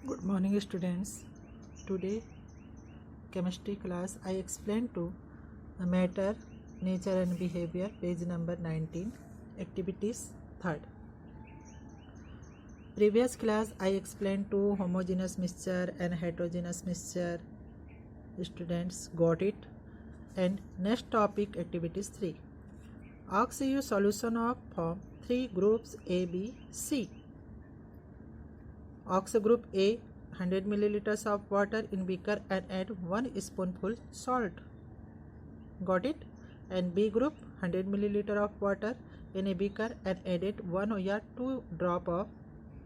Good morning, students. Today, chemistry class, I explained to matter, nature and behavior, page number 19, activities 3rd. Previous class, I explained to homogeneous mixture and heterogeneous mixture. Students got it. And next topic, activities 3. Ask you solution of form 3 groups A, B, C. Ask group A 100 milliliters of water in beaker and add 1 spoonful salt. Got it? And B group 100 milliliter of water in a beaker and added 1 or 2 drop of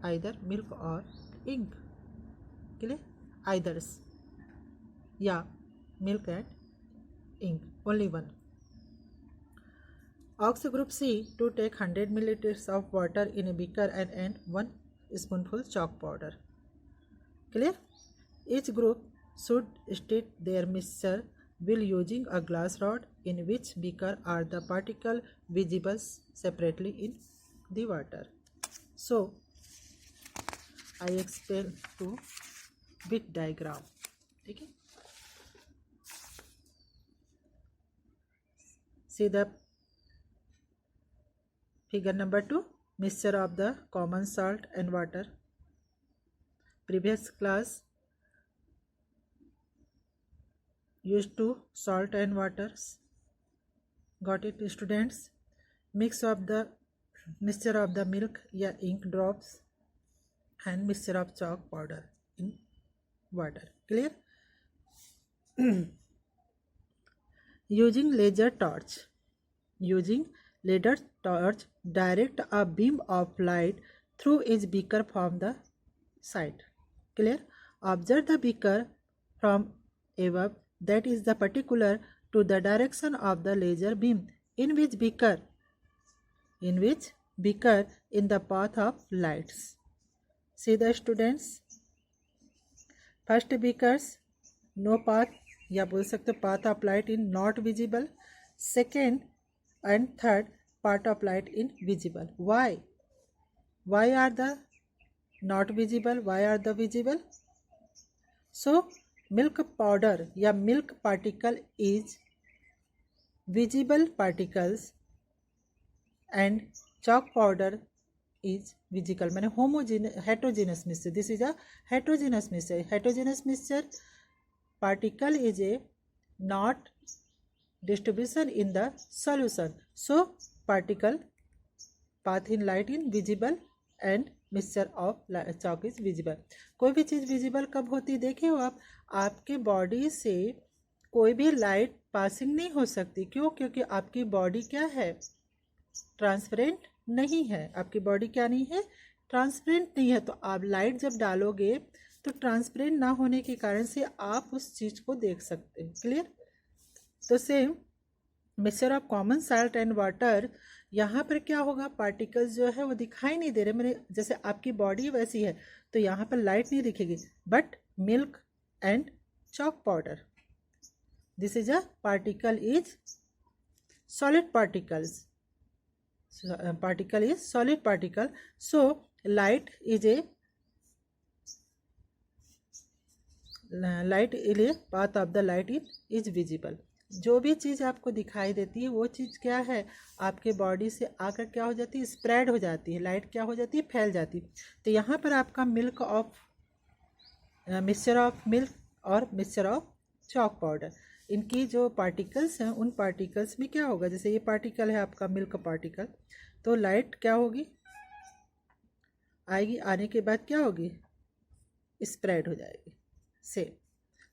either milk or ink. Clear? Either's. Yeah, milk and ink. Only one. Ask group C to take 100 milliliters of water in a beaker and add 1 spoonful chalk powder. Clear? Each group should state their mixture while using a glass rod in which beaker are the particle visible separately in the water. So, I explain to with diagram. Okay? See the figure number 2, mixture of the common salt and water. Previous class used to salt and waters. Got it, students? Mixture of the milk या ink drops and mixture of chalk powder in water. Clear? Using laser torch. Using laser torch, direct a beam of light through each beaker from the side. Clear? Observe the beaker from above, that is the particular to the direction of the laser beam. In which beaker in the path of lights. See the students, first beakers no path या बोल सकते path of light in not visible. Second and third part of light in visible. Why are the not visible? Why are the visible? So milk powder या milk particle is visible particles and chalk powder is visible. मैंने heterogeneous mixture. This is a heterogeneous mixture. Heterogeneous mixture particle is a not distribution in the solution. So particle path in light in visible and mixture of chalk is visible. कोई भी चीज़ visible कब होती है देखे हो आप, आपके body से कोई भी लाइट पासिंग नहीं हो सकती. क्यों? क्योंकि आपकी बॉडी क्या है, ट्रांसपेरेंट नहीं है. आपकी बॉडी क्या नहीं है, ट्रांसपेरेंट नहीं है. तो आप लाइट जब डालोगे तो ट्रांसपेरेंट ना होने के कारण से आप उस चीज़ को देख सकते हैं. क्लियर? तो same mixture of common salt and water, यहाँ पर क्या होगा, पार्टिकल्स जो है वो दिखाई नहीं दे रहे. मैंने जैसे आपकी बॉडी वैसी है तो यहाँ पर लाइट नहीं दिखेगी, but milk and chalk powder, this is a particle is solid particles. Particle is solid particle. So light is a path of the light is visible. जो भी चीज़ आपको दिखाई देती है वो चीज़ क्या है, आपके बॉडी से आकर क्या हो जाती है, स्प्रेड हो जाती है. लाइट क्या हो जाती है, फैल जाती है. तो यहाँ पर आपका मिक्सचर ऑफ मिल्क और मिक्सचर ऑफ chalk पाउडर, इनकी जो पार्टिकल्स हैं उन पार्टिकल्स में क्या होगा, जैसे ये पार्टिकल है आपका मिल्क पार्टिकल, तो लाइट क्या होगी, आएगी, आने के बाद क्या होगी, स्प्रेड हो जाएगी.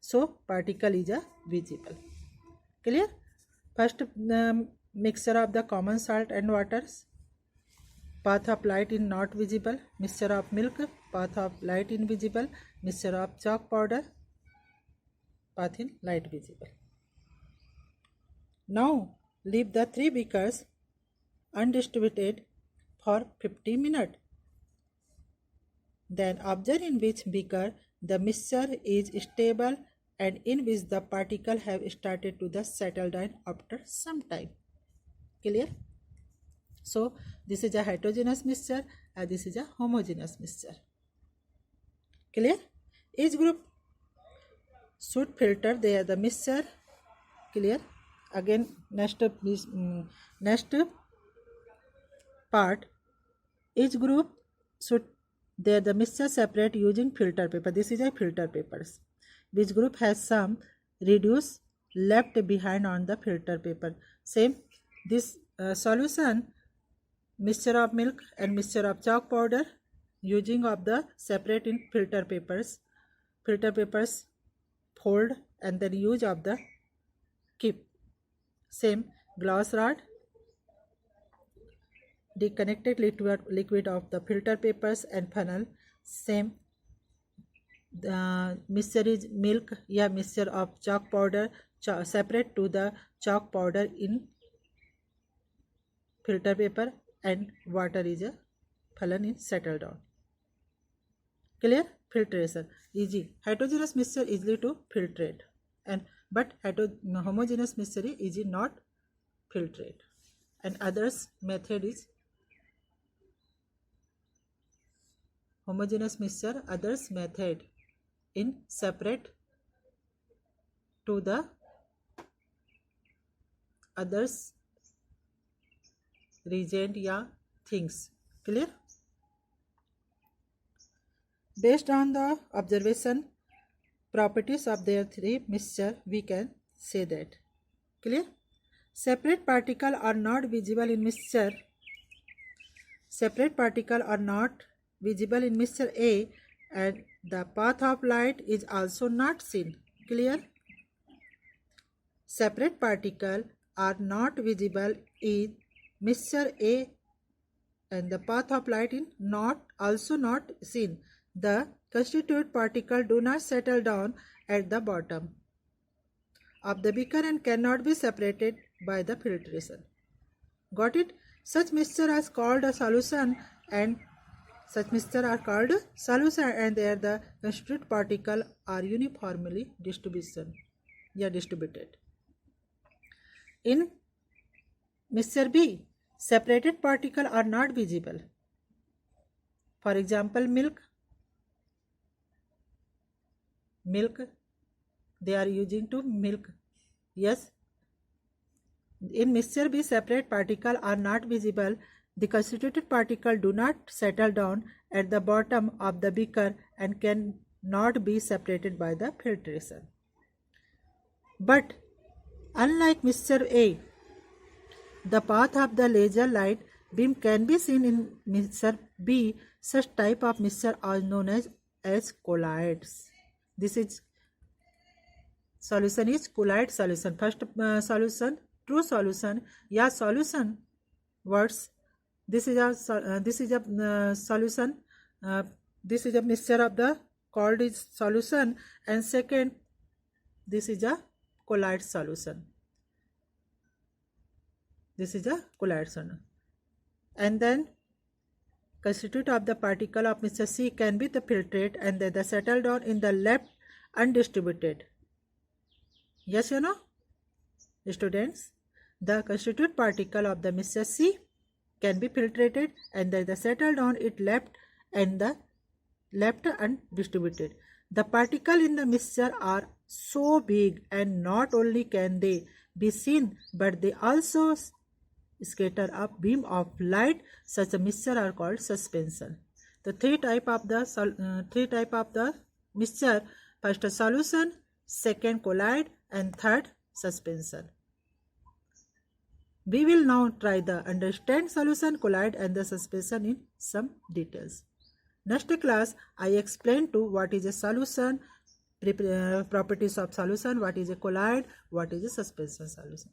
So particle is a visible. Clear? First mixture of the common salt and waters, path of light in not visible. Mixture of milk, path of light in visible. Mixture of chalk powder, path in light visible. Now leave the 3 beakers undistributed for 50 minutes. Then observe in which beaker the mixture is stable and in which the particle have started to the settle down after some time. Clear? So this is a heterogeneous mixture and this is a homogeneous mixture. Clear? Each group should filter the mixture. Clear? Again, next part. Each group should the mixture separate using filter paper. This is a filter papers. Which group has some reduce left behind on the filter paper. Same this solution, mixture of milk and mixture of chalk powder using of the separate in filter papers. Filter papers fold and then use of the keep. Same glass rod, deconnected liquid of the filter papers and funnel. Same the mixture is milk, yeah, mixture of chalk powder separate to the chalk powder in filter paper, and water is a funnel in settle down. Clear? Filtration easy. Heterogeneous mixture easily to filtrate, and but homogeneous mixture is easy not filtrate, and others method is homogeneous mixture others method in separate to the others reagent या things. Clear? Based on the observation properties of their three mixture, we can say that. Clear? Separate particle are not visible in mixture. Separate particle are not visible in mixture A, and the path of light is also not seen. Clear? Separate particle are not visible in mixture A, and the path of light is also not seen. The constituent particle do not settle down at the bottom of the beaker and cannot be separated by the filtration. Got it? Such mixture is called a solution, and such mixture are called solution, and there the constituent particle are uniformly distributed. In mixture B, separated particle are not visible. For example, milk, they are using to milk. Yes, in mixture B, separate particle are not visible. The constituted particle do not settle down at the bottom of the beaker and cannot be separated by the filtration. But unlike mixture A, the path of the laser light beam can be seen in mixture B. Such type of mixture are known as colloids. This is solution is colloid solution. First solution, true solution, yeah, solution words. This is a solution. This is a mixture of the called is solution, and second, this is a colloid solution. This is a colloid solution, and then constituent of the particle of mixture C can be the filtrate, and then the settle down in the left undistributed. Yes, you know, students, the constituent particle of the mixture C can be filtrated, and then the settle down it left and the left undistributed. The particle in the mixture are so big, and not only can they be seen, but they also scatter a beam of light. Such a mixture are called suspension. The three type of the mixture: first a solution, second colloid, and third suspension. We will now try the understand solution, colloid, and the suspension in some details. Next class, I explain to what is a solution, properties of solution, what is a colloid, what is a suspension solution.